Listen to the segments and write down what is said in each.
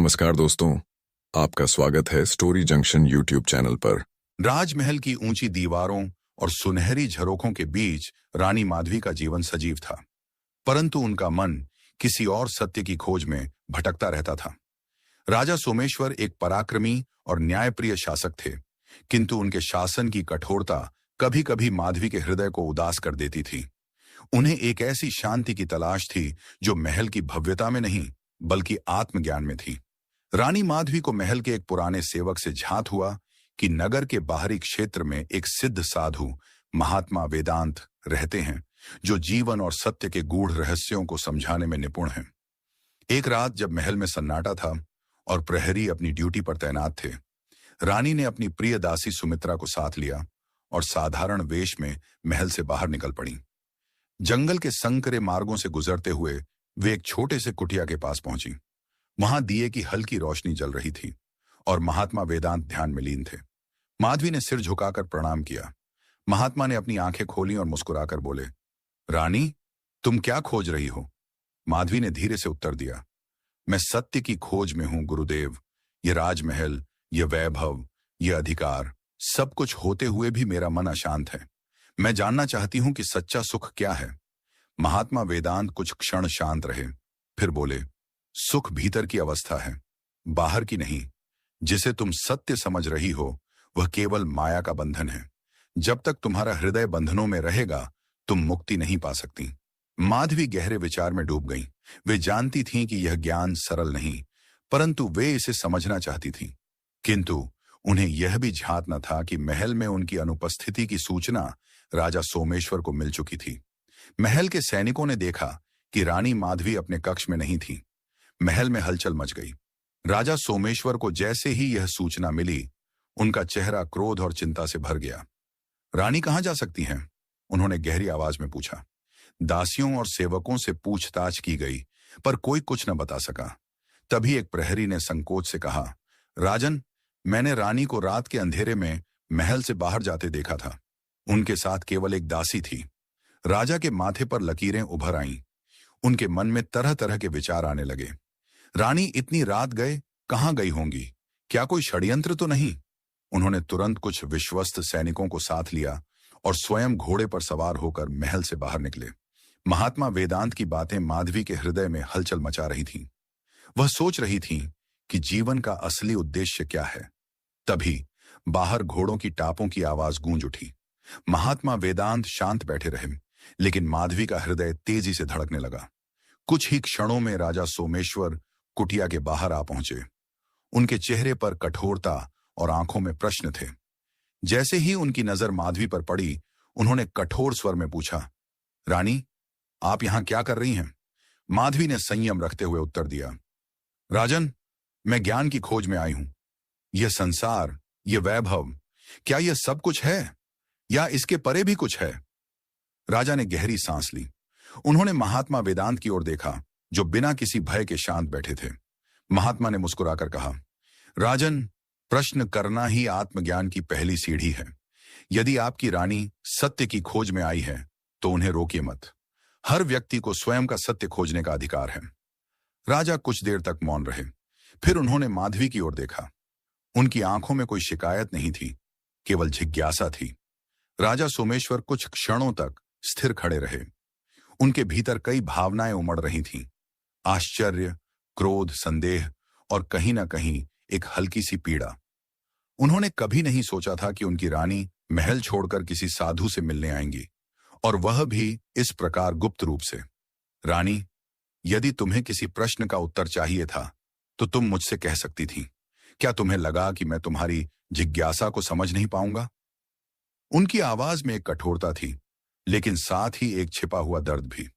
नमस्कार दोस्तों, आपका स्वागत है स्टोरी जंक्शन यूट्यूब चैनल पर। राजमहल की ऊंची दीवारों और सुनहरी झरोखों के बीच रानी माधवी का जीवन सजीव था, परंतु उनका मन किसी और सत्य की खोज में भटकता रहता था। राजा सोमेश्वर एक पराक्रमी और न्यायप्रिय शासक थे, किंतु उनके शासन की कठोरता कभी कभी माधवी के हृदय को उदास कर देती थी। उन्हें एक ऐसी शांति की तलाश थी जो महल की भव्यता में नहीं बल्कि आत्मज्ञान में थी। रानी माधवी को महल के एक पुराने सेवक से झात हुआ कि नगर के बाहरी क्षेत्र में एक सिद्ध साधु महात्मा वेदांत रहते हैं, जो जीवन और सत्य के गूढ़ रहस्यों को समझाने में निपुण हैं। एक रात जब महल में सन्नाटा था और प्रहरी अपनी ड्यूटी पर तैनात थे, रानी ने अपनी प्रिय दासी सुमित्रा को साथ लिया और साधारण वेश में महल से बाहर निकल पड़ी। जंगल के संकरे मार्गों से गुजरते हुए वे एक छोटे से कुटिया के पास पहुंची। वहां दिए की हल्की रोशनी जल रही थी और महात्मा वेदांत ध्यान में लीन थे। माधवी ने सिर झुकाकर प्रणाम किया। महात्मा ने अपनी आंखें खोली और मुस्कुराकर बोले, रानी, तुम क्या खोज रही हो? माधवी ने धीरे से उत्तर दिया, मैं सत्य की खोज में हूं गुरुदेव। ये राजमहल, ये वैभव, ये अधिकार, सब कुछ होते हुए भी मेरा मन अशांत है। मैं जानना चाहती हूं कि सच्चा सुख क्या है। महात्मा वेदांत कुछ क्षण शांत रहे, फिर बोले, सुख भीतर की अवस्था है, बाहर की नहीं। जिसे तुम सत्य समझ रही हो वह केवल माया का बंधन है। जब तक तुम्हारा हृदय बंधनों में रहेगा तुम मुक्ति नहीं पा सकती। माधवी गहरे विचार में डूब गईं। वे जानती थीं कि यह ज्ञान सरल नहीं, परंतु वे इसे समझना चाहती थीं। किंतु उन्हें यह भी झात न था कि महल में उनकी अनुपस्थिति की सूचना राजा सोमेश्वर को मिल चुकी थी। महल के सैनिकों ने देखा कि रानी माधवी अपने कक्ष में नहीं थी। महल में हलचल मच गई। राजा सोमेश्वर को जैसे ही यह सूचना मिली, उनका चेहरा क्रोध और चिंता से भर गया। रानी कहां जा सकती हैं? उन्होंने गहरी आवाज में पूछा। दासियों और सेवकों से पूछताछ की गई, पर कोई कुछ न बता सका। तभी एक प्रहरी ने संकोच से कहा, राजन, मैंने रानी को रात के अंधेरे में महल से बाहर जाते देखा था। उनके साथ केवल एक दासी थी। राजा के माथे पर लकीरें उभर आईं। उनके मन में तरह तरह के विचार आने लगे। रानी इतनी रात गए कहां गई होंगी? क्या कोई षड्यंत्र तो नहीं? उन्होंने तुरंत कुछ विश्वस्त सैनिकों को साथ लिया और स्वयं घोड़े पर सवार होकर महल से बाहर निकले। महात्मा वेदांत की बातें माधवी के हृदय में हलचल मचा रही थीं। वह सोच रही थीं कि जीवन का असली उद्देश्य क्या है। तभी बाहर घोड़ों की टापों की आवाज गूंज उठी। महात्मा वेदांत शांत बैठे रहे, लेकिन माधवी का हृदय तेजी से धड़कने लगा। कुछ ही क्षणों में राजा सोमेश्वर कुटिया के बाहर आ पहुंचे। उनके चेहरे पर कठोरता और आंखों में प्रश्न थे। जैसे ही उनकी नजर माधवी पर पड़ी, उन्होंने कठोर स्वर में पूछा, रानी, आप यहां क्या कर रही हैं? माधवी ने संयम रखते हुए उत्तर दिया, राजन, मैं ज्ञान की खोज में आई हूं। यह संसार, यह वैभव, क्या यह सब कुछ है या इसके परे भी कुछ है? राजा ने गहरी सांस ली। उन्होंने महात्मा वेदांत की ओर देखा, जो बिना किसी भय के शांत बैठे थे। महात्मा ने मुस्कुराकर कहा, राजन, प्रश्न करना ही आत्मज्ञान की पहली सीढ़ी है। यदि आपकी रानी सत्य की खोज में आई है तो उन्हें रोकिए मत। हर व्यक्ति को स्वयं का सत्य खोजने का अधिकार है। राजा कुछ देर तक मौन रहे, फिर उन्होंने माधवी की ओर देखा। उनकी आंखों में कोई शिकायत नहीं थी, केवल जिज्ञासा थी। राजा सोमेश्वर कुछ क्षणों तक स्थिर खड़े रहे। उनके भीतर कई भावनाएं उमड़ रही थीं, आश्चर्य, क्रोध, संदेह और कहीं ना कहीं एक हल्की सी पीड़ा। उन्होंने कभी नहीं सोचा था कि उनकी रानी महल छोड़कर किसी साधु से मिलने आएंगी, और वह भी इस प्रकार गुप्त रूप से। रानी, यदि तुम्हें किसी प्रश्न का उत्तर चाहिए था तो तुम मुझसे कह सकती थी। क्या तुम्हें लगा कि मैं तुम्हारी जिज्ञासा को समझ नहीं पाऊंगा? उनकी आवाज में एक कठोरता थी, लेकिन साथ ही एक छिपा हुआ दर्द भी।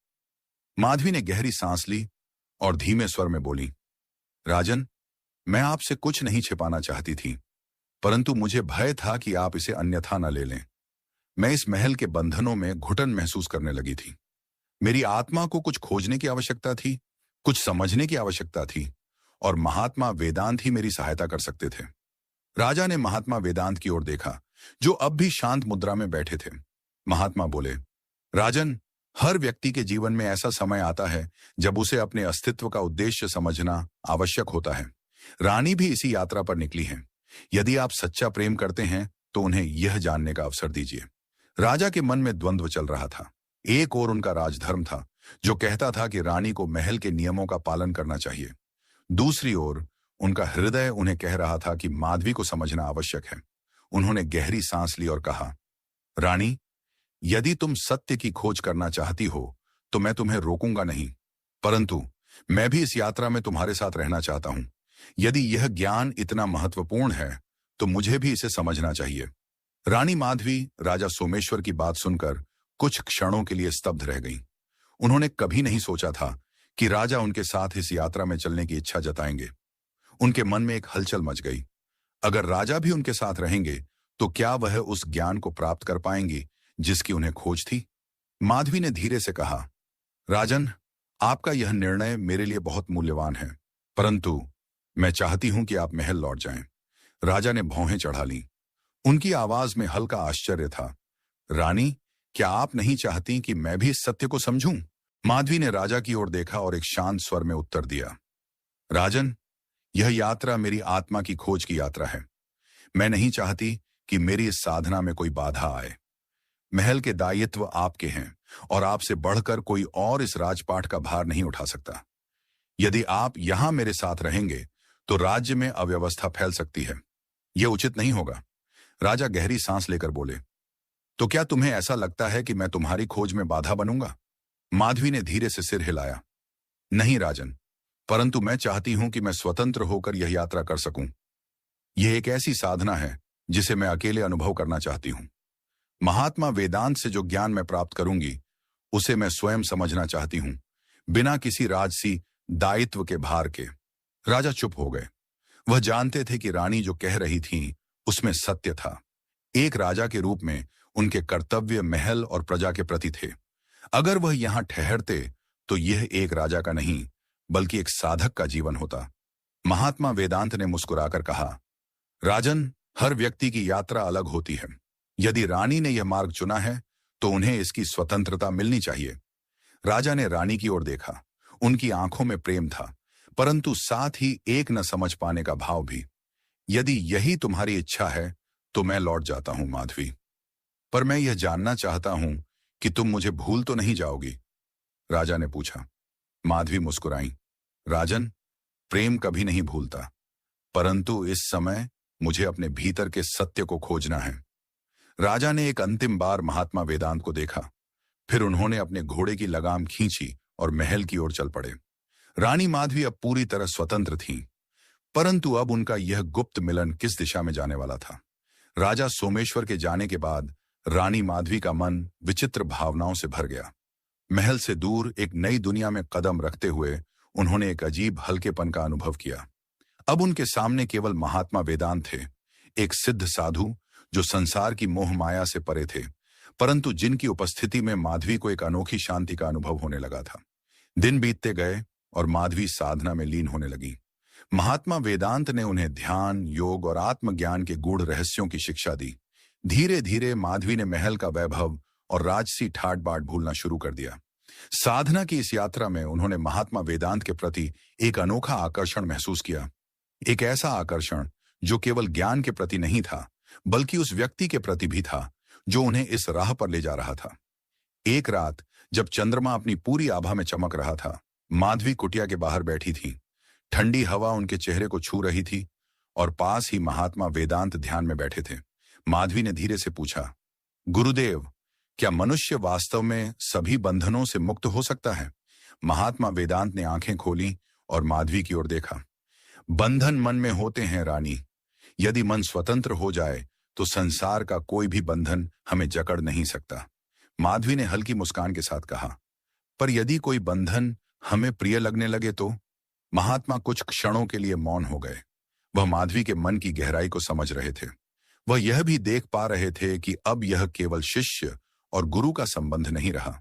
माधवी ने गहरी सांस ली और धीमे स्वर में बोली, राजन, मैं आपसे कुछ नहीं छिपाना चाहती थी, परंतु मुझे भय था कि आप इसे अन्यथा न ले लें। मैं इस महल के बंधनों में घुटन महसूस करने लगी थी। मेरी आत्मा को कुछ खोजने की आवश्यकता थी, कुछ समझने की आवश्यकता थी, और महात्मा वेदांत ही मेरी सहायता कर सकते थे। राजा ने महात्मा वेदांत की ओर देखा, जो अब भी शांत मुद्रा में बैठे थे। महात्मा बोले, राजन, हर व्यक्ति के जीवन में ऐसा समय आता है जब उसे अपने अस्तित्व का उद्देश्य समझना आवश्यक होता है। रानी भी इसी यात्रा पर निकली हैं। यदि आप सच्चा प्रेम करते हैं तो उन्हें यह जानने का अवसर दीजिए। राजा के मन में द्वंद्व चल रहा था। एक ओर उनका राजधर्म था, जो कहता था कि रानी को महल के नियमों का पालन करना चाहिए। दूसरी ओर उनका हृदय उन्हें कह रहा था कि माधवी को समझना आवश्यक है। उन्होंने गहरी सांस ली और कहा, रानी, यदि तुम सत्य की खोज करना चाहती हो तो मैं तुम्हें रोकूंगा नहीं, परंतु मैं भी इस यात्रा में तुम्हारे साथ रहना चाहता हूं। यदि यह ज्ञान इतना महत्वपूर्ण है तो मुझे भी इसे समझना चाहिए। रानी माधवी राजा सोमेश्वर की बात सुनकर कुछ क्षणों के लिए स्तब्ध रह गईं। उन्होंने कभी नहीं सोचा था कि राजा उनके साथ इस यात्रा में चलने की इच्छा जताएंगे। उनके मन में एक हलचल मच गई। अगर राजा भी उनके साथ रहेंगे तो क्या वह उस ज्ञान को प्राप्त कर पाएंगी जिसकी उन्हें खोज थी? माधवी ने धीरे से कहा, राजन, आपका यह निर्णय मेरे लिए बहुत मूल्यवान है, परंतु मैं चाहती हूं कि आप महल लौट जाएं। राजा ने भौहें चढ़ा लीं। उनकी आवाज में हल्का आश्चर्य था। रानी, क्या आप नहीं चाहती कि मैं भी इस सत्य को समझूं? माधवी ने राजा की ओर देखा और एक शांत स्वर में उत्तर दिया, राजन, यह यात्रा मेरी आत्मा की खोज की यात्रा है। मैं नहीं चाहती कि मेरी इस साधना में कोई बाधा आए। महल के दायित्व आपके हैं और आपसे बढ़कर कोई और इस राजपाट का भार नहीं उठा सकता। यदि आप यहां मेरे साथ रहेंगे तो राज्य में अव्यवस्था फैल सकती है। यह उचित नहीं होगा। राजा गहरी सांस लेकर बोले, तो क्या तुम्हें ऐसा लगता है कि मैं तुम्हारी खोज में बाधा बनूंगा? माधवी ने धीरे से सिर हिलाया, नहीं राजन, परंतु मैं चाहती हूं कि मैं स्वतंत्र होकर यह यात्रा कर सकूं। यह एक ऐसी साधना है जिसे मैं अकेले अनुभव करना चाहती हूं। महात्मा वेदांत से जो ज्ञान मैं प्राप्त करूंगी उसे मैं स्वयं समझना चाहती हूं, बिना किसी राजसी दायित्व के भार के। राजा चुप हो गए। वह जानते थे कि रानी जो कह रही थीं उसमें सत्य था। एक राजा के रूप में उनके कर्तव्य महल और प्रजा के प्रति थे। अगर वह यहां ठहरते तो यह एक राजा का नहीं बल्कि एक साधक का जीवन होता। महात्मा वेदांत ने मुस्कुराकर कहा, राजन, हर व्यक्ति की यात्रा अलग होती है। यदि रानी ने यह मार्ग चुना है तो उन्हें इसकी स्वतंत्रता मिलनी चाहिए। राजा ने रानी की ओर देखा। उनकी आंखों में प्रेम था, परंतु साथ ही एक न समझ पाने का भाव भी। यदि यही तुम्हारी इच्छा है तो मैं लौट जाता हूं माधवी, पर मैं यह जानना चाहता हूं कि तुम मुझे भूल तो नहीं जाओगी? राजा ने पूछा। माधवी मुस्कुराई, राजन, प्रेम कभी नहीं भूलता, परंतु इस समय मुझे अपने भीतर के सत्य को खोजना है। राजा ने एक अंतिम बार महात्मा वेदांत को देखा, फिर उन्होंने अपने घोड़े की लगाम खींची और महल की ओर चल पड़े। रानी माधवी अब पूरी तरह स्वतंत्र थीं, परंतु अब उनका यह गुप्त मिलन किस दिशा में जाने वाला था? राजा सोमेश्वर के जाने के बाद रानी माधवी का मन विचित्र भावनाओं से भर गया। महल से दूर एक नई दुनिया में कदम रखते हुए उन्होंने एक अजीब हल्केपन का अनुभव किया। अब उनके सामने केवल महात्मा वेदांत थे, एक सिद्ध साधु जो संसार की मोह माया से परे थे, परंतु जिनकी उपस्थिति में माधवी को एक अनोखी शांति का अनुभव होने लगा था। दिन बीतते गए और माधवी साधना में लीन होने लगी। महात्मा वेदांत ने उन्हें ध्यान, योग और आत्मज्ञान के गूढ़ रहस्यों की शिक्षा दी। धीरे धीरे माधवी ने महल का वैभव और राजसी ठाट बाट भूलना शुरू कर दिया। साधना की इस यात्रा में उन्होंने महात्मा वेदांत के प्रति एक अनोखा आकर्षण महसूस किया। एक ऐसा आकर्षण जो केवल ज्ञान के प्रति नहीं था बल्कि उस व्यक्ति के प्रति भी था जो उन्हें इस राह पर ले जा रहा था। एक रात जब चंद्रमा अपनी पूरी आभा में चमक रहा था, माधवी कुटिया के बाहर बैठी थी। ठंडी हवा उनके चेहरे को छू रही थी और पास ही महात्मा वेदांत ध्यान में बैठे थे। माधवी ने धीरे से पूछा, गुरुदेव, क्या मनुष्य वास्तव में सभी बंधनों से मुक्त हो सकता है? महात्मा वेदांत ने आंखें खोली और माधवी की ओर देखा। बंधन मन में होते हैं रानी। यदि मन स्वतंत्र हो जाए तो संसार का कोई भी बंधन हमें जकड़ नहीं सकता। माधवी ने हल्की मुस्कान के साथ कहा, पर यदि कोई बंधन हमें प्रिय लगने लगे तो? महात्मा कुछ क्षणों के लिए मौन हो गए। वह माधवी के मन की गहराई को समझ रहे थे। वह यह भी देख पा रहे थे कि अब यह केवल शिष्य और गुरु का संबंध नहीं रहा।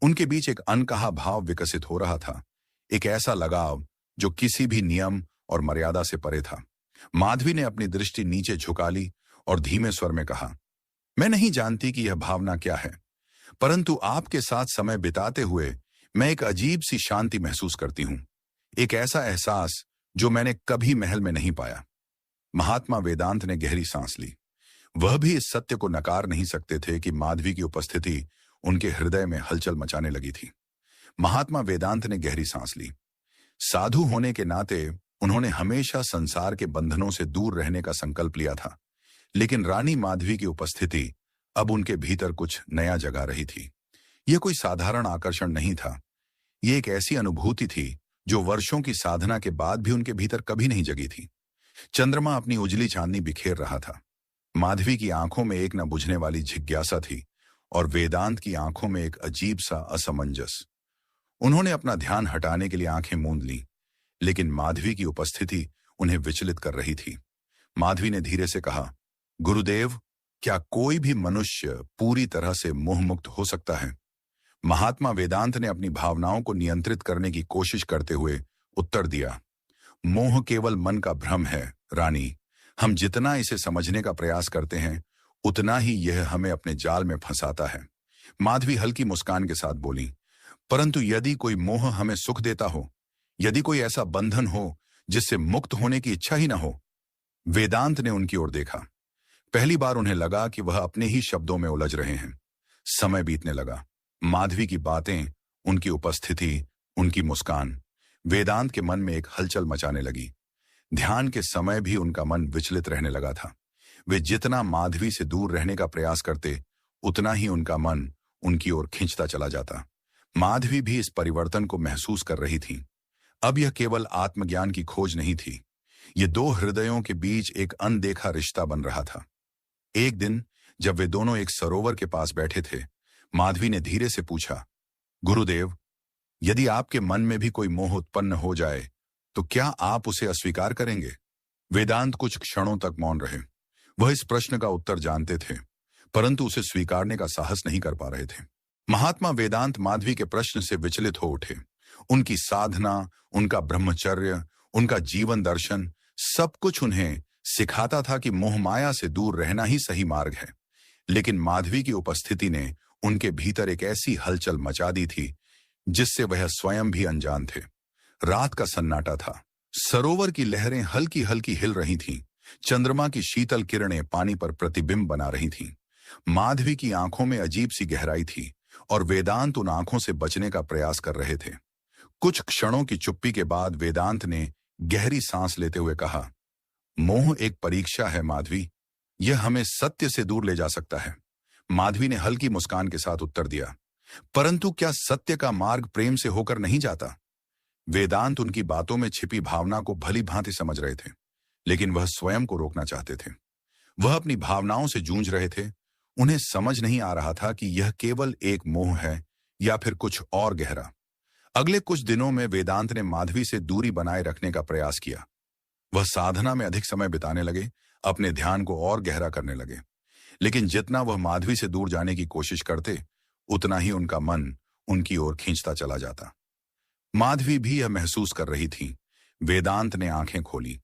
उनके बीच एक अनकहा भाव विकसित हो रहा था, एक ऐसा लगाव जो किसी भी नियम और मर्यादा से परे था। माधवी ने अपनी दृष्टि नीचे झुका ली और धीमे स्वर में कहा, मैं नहीं जानती कि यह भावना क्या है, परंतु आपके साथ समय बिताते हुए मैं एक अजीब सी शांति महसूस करती हूं। एक ऐसा एहसास जो मैंने कभी महल में नहीं पाया। महात्मा वेदांत ने गहरी सांस ली। वह भी इस सत्य को नकार नहीं सकते थे कि माधवी की उपस्थिति उनके हृदय में हलचल मचाने लगी थी। महात्मा वेदांत ने गहरी सांस ली। साधु होने के नाते उन्होंने हमेशा संसार के बंधनों से दूर रहने का संकल्प लिया था, लेकिन रानी माधवी की उपस्थिति अब उनके भीतर कुछ नया जगा रही थी। यह कोई साधारण आकर्षण नहीं था। यह एक ऐसी अनुभूति थी जो वर्षों की साधना के बाद भी उनके भीतर कभी नहीं जगी थी। चंद्रमा अपनी उजली चांदनी बिखेर रहा था। माधवी की आंखों में एक न बुझने वाली जिज्ञासा थी और वेदांत की आंखों में एक अजीब सा असमंजस। उन्होंने अपना ध्यान हटाने के लिए आंखें मूंद लीं, लेकिन माधवी की उपस्थिति उन्हें विचलित कर रही थी। माधवी ने धीरे से कहा, गुरुदेव, क्या कोई भी मनुष्य पूरी तरह से मोहमुक्त हो सकता है? महात्मा वेदांत ने अपनी भावनाओं को नियंत्रित करने की कोशिश करते हुए उत्तर दिया, मोह केवल मन का भ्रम है रानी। हम जितना इसे समझने का प्रयास करते हैं उतना ही यह हमें अपने जाल में फंसाता है। माधवी हल्की मुस्कान के साथ बोली, परंतु यदि कोई मोह हमें सुख देता हो, यदि कोई ऐसा बंधन हो जिससे मुक्त होने की इच्छा ही ना हो। वेदांत ने उनकी ओर देखा। पहली बार उन्हें लगा कि वह अपने ही शब्दों में उलझ रहे हैं। समय बीतने लगा। माधवी की बातें, उनकी उपस्थिति, उनकी मुस्कान वेदांत के मन में एक हलचल मचाने लगी। ध्यान के समय भी उनका मन विचलित रहने लगा था। वे जितना माधवी से दूर रहने का प्रयास करते उतना ही उनका मन उनकी ओर खींचता चला जाता। माधवी भी इस परिवर्तन को महसूस कर रही थी। अब यह केवल आत्मज्ञान की खोज नहीं थी। ये दो हृदयों के बीच एक अनदेखा रिश्ता बन रहा था। एक दिन जब वे दोनों एक सरोवर के पास बैठे थे, माधवी ने धीरे से पूछा, गुरुदेव, यदि आपके मन में भी कोई मोह उत्पन्न हो जाए तो क्या आप उसे अस्वीकार करेंगे? वेदांत कुछ क्षणों तक मौन रहे। वह इस प्रश्न का उत्तर जानते थे, परंतु उसे स्वीकारने का साहस नहीं कर पा रहे थे। महात्मा वेदांत माधवी के प्रश्न से विचलित हो उठे। उनकी साधना, उनका ब्रह्मचर्य, उनका जीवन दर्शन, सब कुछ उन्हें सिखाता था कि मोहमाया से दूर रहना ही सही मार्ग है। लेकिन माधवी की उपस्थिति ने उनके भीतर एक ऐसी हलचल मचा दी थी जिससे वह स्वयं भी अनजान थे। रात का सन्नाटा था। सरोवर की लहरें हल्की हल्की हिल रही थीं। चंद्रमा की शीतल किरणें पानी पर प्रतिबिंब बना रही थीं। माधवी की आंखों में अजीब सी गहराई थी और वेदांत उन आंखों से बचने का प्रयास कर रहे थे। कुछ क्षणों की चुप्पी के बाद वेदांत ने गहरी सांस लेते हुए कहा, मोह एक परीक्षा है माधवी, यह हमें सत्य से दूर ले जा सकता है। माधवी ने हल्की मुस्कान के साथ उत्तर दिया, परंतु क्या सत्य का मार्ग प्रेम से होकर नहीं जाता? वेदांत उनकी बातों में छिपी भावना को भली भांति समझ रहे थे, लेकिन वह स्वयं को रोकना चाहते थे। वह अपनी भावनाओं से जूझ रहे थे। उन्हें समझ नहीं आ रहा था कि यह केवल एक मोह है या फिर कुछ और गहरा। अगले कुछ दिनों में वेदांत ने माधवी से दूरी बनाए रखने का प्रयास किया। वह साधना में अधिक समय बिताने लगे, अपने ध्यान को और गहरा करने लगे। लेकिन जितना वह माधवी से दूर जाने की कोशिश करते उतना ही उनका मन उनकी ओर खींचता चला जाता। माधवी भी यह महसूस कर रही थी। वेदांत ने आंखें खोली।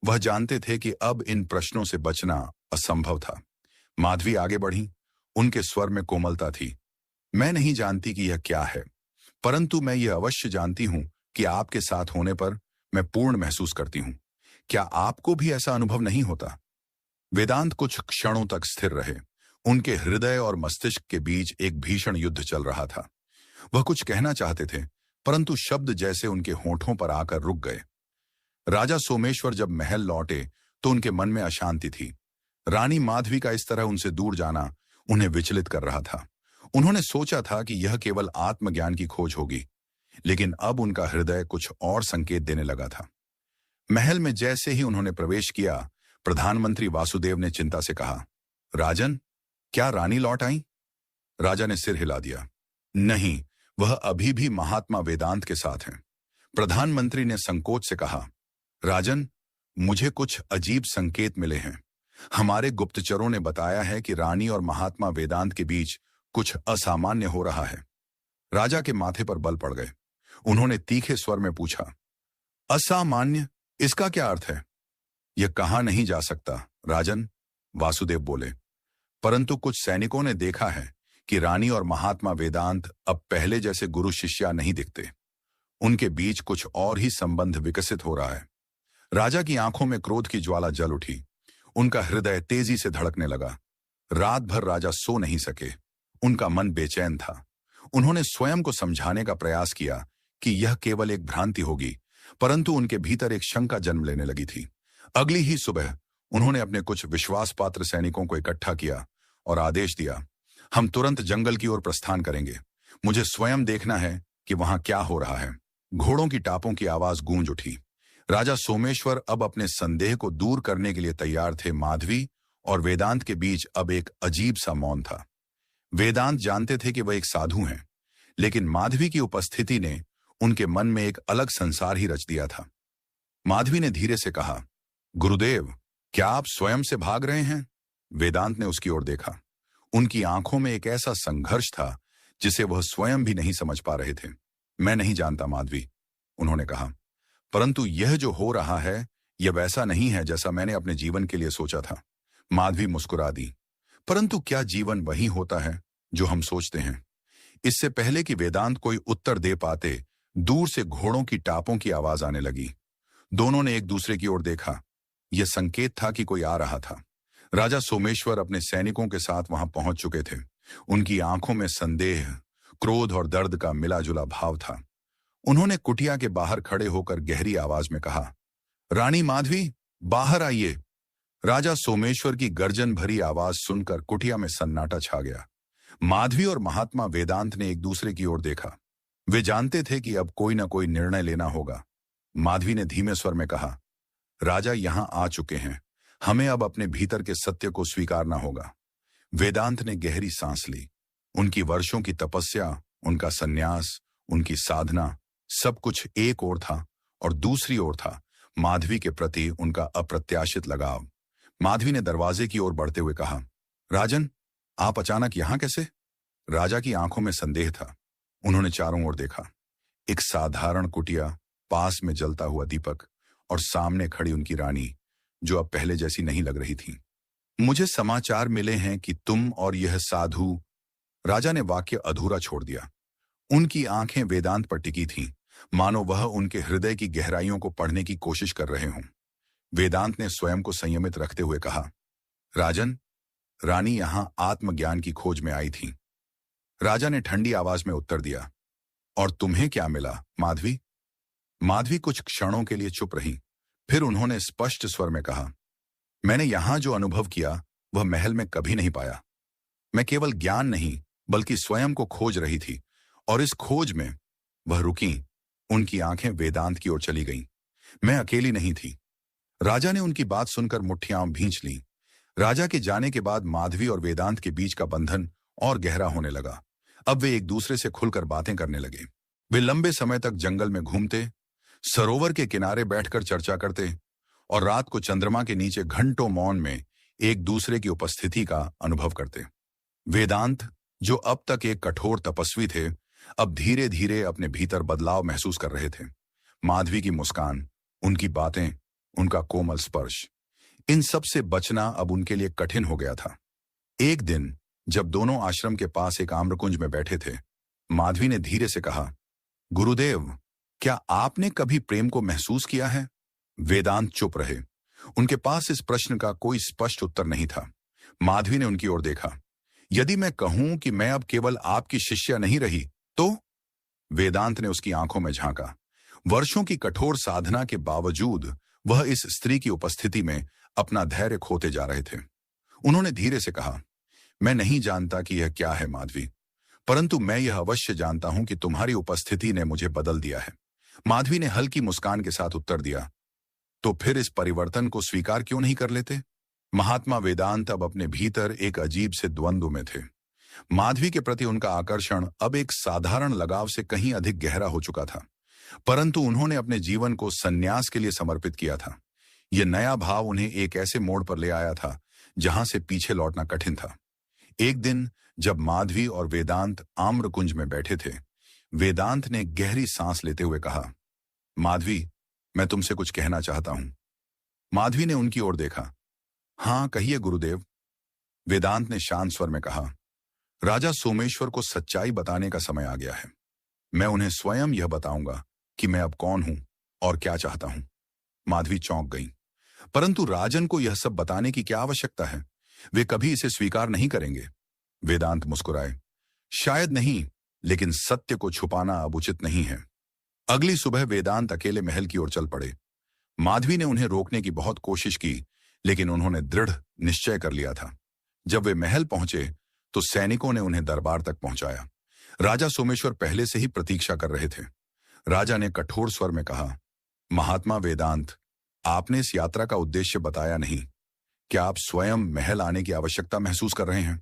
वह जानते थे कि अब इन प्रश्नों से बचना असंभव था। माधवी आगे बढ़ी। उनके स्वर में कोमलता थी। मैं नहीं जानती कि यह क्या है, परंतु मैं यह अवश्य जानती हूं कि आपके साथ होने पर मैं पूर्ण महसूस करती हूं। क्या आपको भी ऐसा अनुभव नहीं होता? वेदांत कुछ क्षणों तक स्थिर रहे। उनके हृदय और मस्तिष्क के बीच एक भीषण युद्ध चल रहा था। वह कुछ कहना चाहते थे, परंतु शब्द जैसे उनके होठों पर आकर रुक गए। राजा सोमेश्वर जब महल लौटे तो उनके मन में अशांति थी। रानी माधवी का इस तरह उनसे दूर जाना उन्हें विचलित कर रहा था। उन्होंने सोचा था कि यह केवल आत्मज्ञान की खोज होगी, लेकिन अब उनका हृदय कुछ और संकेत देने लगा था। महल में जैसे ही उन्होंने प्रवेश किया, प्रधानमंत्री वासुदेव ने चिंता से कहा, राजन, क्या रानी लौट आई? राजा ने सिर हिला दिया। नहीं, वह अभी भी महात्मा वेदांत के साथ हैं। प्रधानमंत्री ने संकोच से कहा, राजन, मुझे कुछ अजीब संकेत मिले हैं। हमारे गुप्तचरों ने बताया है कि रानी और महात्मा वेदांत के बीच कुछ असामान्य हो रहा है। राजा के माथे पर बल पड़ गए। उन्होंने तीखे स्वर में पूछा, असामान्य, इसका क्या अर्थ है? यह कहा नहीं जा सकता राजन, वासुदेव बोले, परंतु कुछ सैनिकों ने देखा है कि रानी और महात्मा वेदांत अब पहले जैसे गुरु शिष्या नहीं दिखते। उनके बीच कुछ और ही संबंध विकसित हो रहा है। राजा की आंखों में क्रोध की ज्वाला जल उठी। उनका हृदय तेजी से धड़कने लगा। रात भर राजा सो नहीं सके। उनका मन बेचैन था। उन्होंने स्वयं को समझाने का प्रयास किया कि यह केवल एक भ्रांति होगी, परंतु उनके भीतर एक शंका जन्म लेने लगी थी। अगली ही सुबह उन्होंने अपने कुछ विश्वास पात्र सैनिकों को इकट्ठा किया और आदेश दिया, हम तुरंत जंगल की ओर प्रस्थान करेंगे। मुझे स्वयं देखना है कि वहां क्या हो रहा है। घोड़ों की टापों की आवाज गूंज उठी। राजा सोमेश्वर अब अपने संदेह को दूर करने के लिए तैयार थे। माधवी और वेदांत के बीच अब एक अजीब सा मौन था। वेदांत जानते थे कि वह एक साधु हैं, लेकिन माधवी की उपस्थिति ने उनके मन में एक अलग संसार ही रच दिया था। माधवी ने धीरे से कहा, गुरुदेव, क्या आप स्वयं से भाग रहे हैं? वेदांत ने उसकी ओर देखा। उनकी आंखों में एक ऐसा संघर्ष था जिसे वह स्वयं भी नहीं समझ पा रहे थे। मैं नहीं जानता माधवी, उन्होंने कहा, परंतु यह जो हो रहा है यह वैसा नहीं है जैसा मैंने अपने जीवन के लिए सोचा था। माधवी मुस्कुरा दी। परंतु क्या जीवन वही होता है जो हम सोचते हैं? इससे पहले कि वेदांत कोई उत्तर दे पाते, दूर से घोड़ों की टापों की आवाज आने लगी। दोनों ने एक दूसरे की ओर देखा। यह संकेत था कि कोई आ रहा था। राजा सोमेश्वर अपने सैनिकों के साथ वहां पहुंच चुके थे। उनकी आंखों में संदेह, क्रोध और दर्द का मिला-जुला भाव था। उन्होंने कुटिया के बाहर खड़े होकर गहरी आवाज में कहा, रानी माधवी, बाहर आइए। राजा सोमेश्वर की गर्जन भरी आवाज सुनकर कुटिया में सन्नाटा छा गया। माधवी और महात्मा वेदांत ने एक दूसरे की ओर देखा। वे जानते थे कि अब कोई ना कोई निर्णय लेना होगा। माधवी ने धीमे स्वर में कहा, राजा यहां आ चुके हैं, हमें अब अपने भीतर के सत्य को स्वीकारना होगा। वेदांत ने गहरी सांस ली। उनकी वर्षों की तपस्या, उनका सन्यास, उनकी साधना, सब कुछ एक ओर था और दूसरी ओर था माधवी के प्रति उनका अप्रत्याशित लगाव। माधवी ने दरवाजे की ओर बढ़ते हुए कहा, राजन, आप अचानक यहां कैसे? राजा की आंखों में संदेह था। उन्होंने चारों ओर देखा। एक साधारण कुटिया, पास में जलता हुआ दीपक और सामने खड़ी उनकी रानी, जो अब पहले जैसी नहीं लग रही थी। मुझे समाचार मिले हैं कि तुम और यह साधु। राजा ने वाक्य अधूरा छोड़ दिया। उनकी आंखें वेदांत पर टिकी थीं, मानो वह उनके हृदय की गहराइयों को पढ़ने की कोशिश कर रहे हों। वेदांत ने स्वयं को संयमित रखते हुए कहा, राजन, रानी यहां आत्मज्ञान की खोज में आई थी। राजा ने ठंडी आवाज में उत्तर दिया, और तुम्हें क्या मिला, माधवी? माधवी कुछ क्षणों के लिए चुप रही। फिर उन्होंने स्पष्ट स्वर में कहा, मैंने यहां जो अनुभव किया वह महल में कभी नहीं पाया। मैं केवल ज्ञान नहीं बल्कि स्वयं को खोज रही थी, और इस खोज में वह रुकी। उनकी आंखें वेदांत की ओर चली गईं। मैं अकेली नहीं थी। राजा ने उनकी बात सुनकर मुट्ठियां भींच लीं। राजा के जाने के बाद माधवी और वेदांत के बीच का बंधन और गहरा होने लगा। अब वे एक दूसरे से खुलकर बातें करने लगे। वे लंबे समय तक जंगल में घूमते, सरोवर के किनारे बैठकर चर्चा करते और रात को चंद्रमा के नीचे घंटों मौन में एक दूसरे की उपस्थिति का अनुभव करते। वेदांत, जो अब तक एक कठोर तपस्वी थे, अब धीरे धीरे अपने भीतर बदलाव महसूस कर रहे थे। माधवी की मुस्कान, उनकी बातें, उनका कोमल स्पर्श, इन सब से बचना अब उनके लिए कठिन हो गया था। एक दिन जब दोनों आश्रम के पास एक आम्रकुंज में बैठे थे, माधवी ने धीरे से कहा, गुरुदेव, क्या आपने कभी प्रेम को महसूस किया है? वेदांत चुप रहे। उनके पास इस प्रश्न का कोई स्पष्ट उत्तर नहीं था। माधवी ने उनकी ओर देखा, यदि मैं कहूं कि मैं अब केवल आपकी शिष्या नहीं रही तो? वेदांत ने उसकी आंखों में झांका। वर्षों की कठोर साधना के बावजूद वह इस स्त्री की उपस्थिति में अपना धैर्य खोते जा रहे थे। उन्होंने धीरे से कहा, मैं नहीं जानता कि यह क्या है माधवी, परंतु मैं यह अवश्य जानता हूं कि तुम्हारी उपस्थिति ने मुझे बदल दिया है। माधवी ने हल्की मुस्कान के साथ उत्तर दिया, तो फिर इस परिवर्तन को स्वीकार क्यों नहीं कर लेते? महात्मा वेदांत अब अपने भीतर एक अजीब से द्वंद्व में थे। माधवी के प्रति उनका आकर्षण अब एक साधारण लगाव से कहीं अधिक गहरा हो चुका था, परंतु उन्होंने अपने जीवन को सन्यास के लिए समर्पित किया था। यह नया भाव उन्हें एक ऐसे मोड़ पर ले आया था जहां से पीछे लौटना कठिन था। एक दिन जब माधवी और वेदांत आम्रकुंज में बैठे थे, वेदांत ने गहरी सांस लेते हुए कहा, माधवी, मैं तुमसे कुछ कहना चाहता हूं। माधवी ने उनकी ओर देखा। हां, कहिए गुरुदेव, वेदांत ने शांत स्वर में कहा। राजा सोमेश्वर को सच्चाई बताने का समय आ गया है। मैं उन्हें स्वयं यह बताऊंगा कि मैं अब कौन हूं और क्या चाहता हूं। माधवी चौंक गई। परंतु राजन को यह सब बताने की क्या आवश्यकता है? वे कभी इसे स्वीकार नहीं करेंगे। वेदांत मुस्कुराए। शायद नहीं, लेकिन सत्य को छुपाना अब उचित नहीं है। अगली सुबह वेदांत अकेले महल की ओर चल पड़े। माधवी ने उन्हें रोकने की बहुत कोशिश की, लेकिन उन्होंने दृढ़ निश्चय कर लिया था। जब वे महल पहुंचे तो सैनिकों ने उन्हें दरबार तक पहुंचाया। राजा सोमेश्वर पहले से ही प्रतीक्षा कर रहे थे। राजा ने कठोर स्वर में कहा, महात्मा वेदांत, आपने इस यात्रा का उद्देश्य बताया नहीं। क्या आप स्वयं महल आने की आवश्यकता महसूस कर रहे हैं?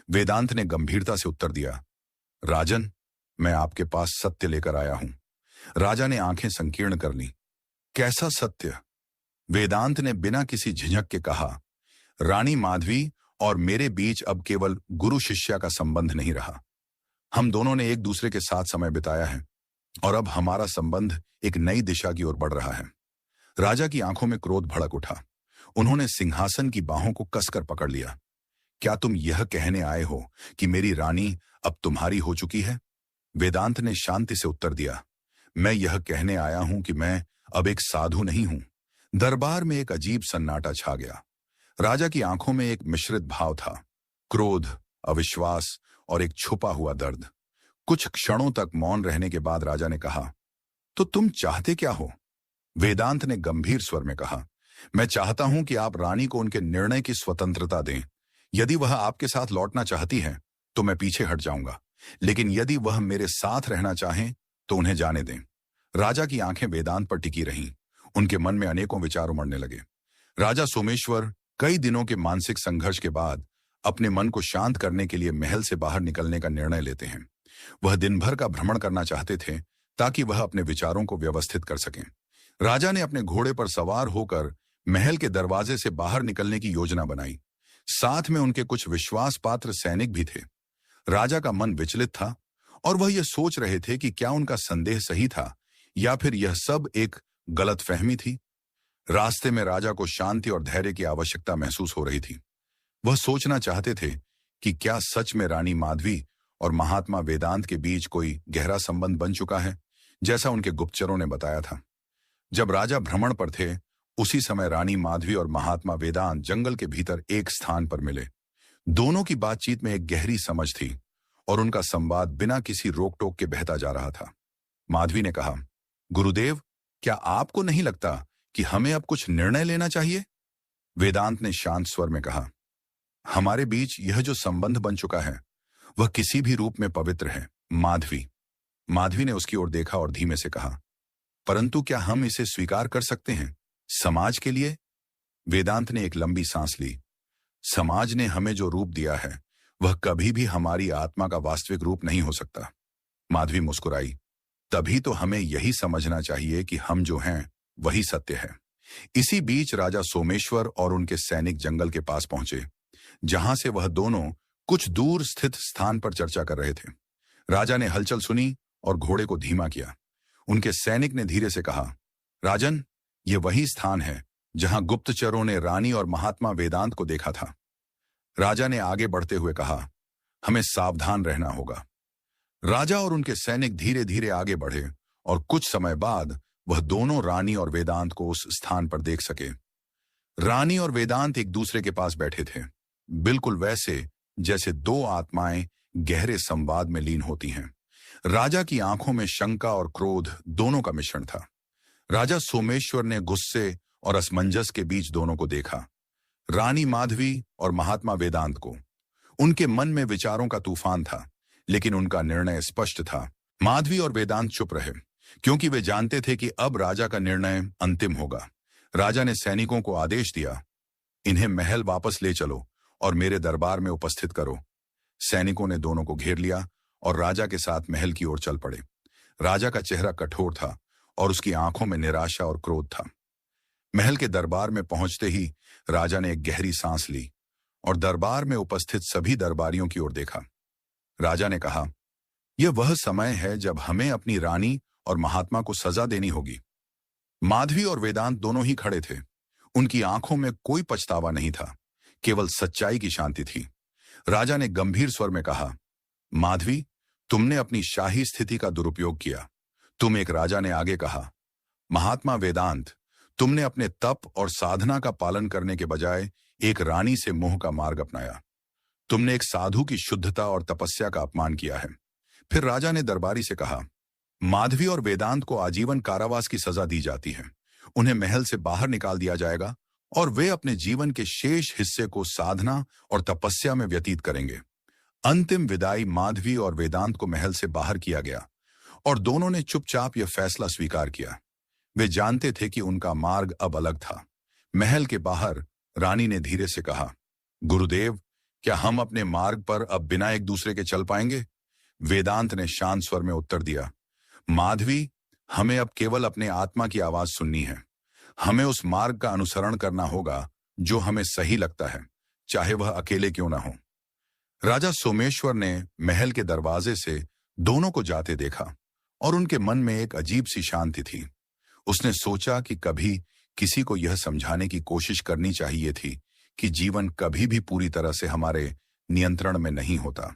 वेदांत ने गंभीरता से उत्तर दिया, राजन, मैं आपके पास सत्य लेकर आया हूं। राजा ने आंखें संकीर्ण कर लीं। कैसा सत्य? वेदांत ने बिना किसी झिझक के कहा, रानी माधवी और मेरे बीच अब केवल गुरु शिष्या का संबंध नहीं रहा। हम दोनों ने एक दूसरे के साथ समय बिताया है और अब हमारा संबंध एक नई दिशा की ओर बढ़ रहा है। राजा की आंखों में क्रोध भड़क उठा। उन्होंने सिंहासन की बाहों को कसकर पकड़ लिया। क्या तुम यह कहने आए हो कि मेरी रानी अब तुम्हारी हो चुकी है? वेदांत ने शांति से उत्तर दिया, मैं यह कहने आया हूं कि मैं अब एक साधु नहीं हूं। दरबार में एक अजीब सन्नाटा छा गया। राजा की आंखों में एक मिश्रित भाव था, क्रोध, अविश्वास और एक छुपा हुआ दर्द। कुछ क्षणों तक मौन रहने के बाद राजा ने कहा, तो तुम चाहते क्या हो? वेदांत ने गंभीर स्वर में कहा, मैं चाहता हूं कि आप रानी को उनके निर्णय की स्वतंत्रता दें। यदि वह आपके साथ लौटना चाहती है तो मैं पीछे हट जाऊंगा, लेकिन यदि वह मेरे साथ रहना चाहें तो उन्हें जाने दें। राजा की आंखें वेदांत पर टिकी रहीं। उनके मन में अनेकों विचार उमड़ने लगे। राजा सोमेश्वर कई दिनों के मानसिक संघर्ष के बाद अपने मन को शांत करने के लिए महल से बाहर निकलने का निर्णय लेते हैं। वह दिन भर का भ्रमण करना चाहते थे ताकि वह अपने विचारों को व्यवस्थित कर सकें। राजा ने अपने घोड़े पर सवार होकर महल के दरवाजे से बाहर निकलने की योजना बनाई। साथ में उनके कुछ विश्वास पात्र सैनिक भी थे। राजा का मन विचलित था और वह यह सोच रहे थे कि क्या उनका संदेह सही था या फिर यह सब एक गलतफहमी थी। रास्ते में राजा को शांति और धैर्य की आवश्यकता महसूस हो रही थी। वह सोचना चाहते थे कि क्या सच में रानी माधवी और महात्मा वेदांत के बीच कोई गहरा संबंध बन चुका है, जैसा उनके गुप्तचरों ने बताया था। जब राजा भ्रमण पर थे, उसी समय रानी माधवी और महात्मा वेदांत जंगल के भीतर एक स्थान पर मिले। दोनों की बातचीत में एक गहरी समझ थी और उनका संवाद बिना किसी रोक टोक के बहता जा रहा था। माधवी ने कहा, गुरुदेव, क्या आपको नहीं लगता कि हमें अब कुछ निर्णय लेना चाहिए? वेदांत ने शांत स्वर में कहा, हमारे बीच यह जो संबंध बन चुका है वह किसी भी रूप में पवित्र है। माधवी ने उसकी ओर देखा और धीमे से कहा, परंतु क्या हम इसे स्वीकार कर सकते हैं समाज के लिए? वेदांत ने एक लंबी सांस ली। समाज ने हमें जो रूप दिया है वह कभी भी हमारी आत्मा का वास्तविक रूप नहीं हो सकता। माधवी मुस्कुराई, तभी तो हमें यही समझना चाहिए कि हम जो हैं वही सत्य है। इसी बीच राजा सोमेश्वर और उनके सैनिक जंगल के पास पहुंचे, जहां से वह दोनों कुछ दूर स्थित स्थान पर चर्चा कर रहे थे। राजा ने हलचल सुनी और घोड़े को धीमा किया। उनके सैनिक ने धीरे से कहा, राजन, यह वही स्थान है जहां गुप्तचरों ने रानी और महात्मा वेदांत को देखा था। राजा ने आगे बढ़ते हुए कहा, हमें सावधान रहना होगा। राजा और उनके सैनिक धीरे धीरे आगे बढ़े और कुछ समय बाद वह दोनों रानी और वेदांत को उस स्थान पर देख सके। रानी और वेदांत एक दूसरे के पास बैठे थे, बिल्कुल वैसे जैसे दो आत्माएं गहरे संवाद में लीन होती हैं। राजा की आंखों में शंका और क्रोध दोनों का मिश्रण था। राजा सोमेश्वर ने गुस्से और असमंजस के बीच दोनों को देखा, रानी माधवी और महात्मा वेदांत को। उनके मन में विचारों का तूफान था, लेकिन उनका निर्णय स्पष्ट था। माधवी और वेदांत चुप रहे, क्योंकि वे जानते थे कि अब राजा का निर्णय अंतिम होगा। राजा ने सैनिकों को आदेश दिया, इन्हें महल वापस ले चलो और मेरे दरबार में उपस्थित करो। सैनिकों ने दोनों को घेर लिया और राजा के साथ महल की ओर चल पड़े। राजा का चेहरा कठोर था और उसकी आंखों में निराशा और क्रोध था। महल के दरबार में पहुंचते ही राजा ने एक गहरी सांस ली और दरबार में उपस्थित सभी दरबारियों की ओर देखा। राजा ने कहा, यह वह समय है जब हमें अपनी रानी और महात्मा को सजा देनी होगी। माधवी और वेदांत दोनों ही खड़े थे। उनकी आंखों में कोई पछतावा नहीं था, केवल सच्चाई की शांति थी। राजा ने गंभीर स्वर में कहा, माधवी, तुमने अपनी शाही स्थिति का दुरुपयोग किया। तुम एक राजा ने आगे कहा, महात्मा वेदांत, तुमने अपने तप और साधना का पालन करने के बजाय एक रानी से मोह का मार्ग अपनाया। तुमने एक साधु की शुद्धता और तपस्या का अपमान किया है। फिर राजा ने दरबारी से कहा, माधवी और वेदांत को आजीवन कारावास की सजा दी जाती है। उन्हें महल से बाहर निकाल दिया जाएगा और वे अपने जीवन के शेष हिस्से को साधना और तपस्या में व्यतीत करेंगे। अंतिम विदाई माधवी और वेदांत को महल से बाहर किया गया और दोनों ने चुपचाप यह फैसला स्वीकार किया। वे जानते थे कि उनका मार्ग अब अलग था। महल के बाहर रानी ने धीरे से कहा, गुरुदेव, क्या हम अपने मार्ग पर अब बिना एक दूसरे के चल पाएंगे? वेदांत ने शांत स्वर में उत्तर दिया, माधवी, हमें अब केवल अपने आत्मा की आवाज सुननी है। हमें उस मार्ग का अनुसरण करना होगा जो हमें सही लगता है, चाहे वह अकेले क्यों ना हो। राजा सोमेश्वर ने महल के दरवाजे से दोनों को जाते देखा और उनके मन में एक अजीब सी शांति थी। उसने सोचा कि कभी किसी को यह समझाने की कोशिश करनी चाहिए थी कि जीवन कभी भी पूरी तरह से हमारे नियंत्रण में नहीं होता।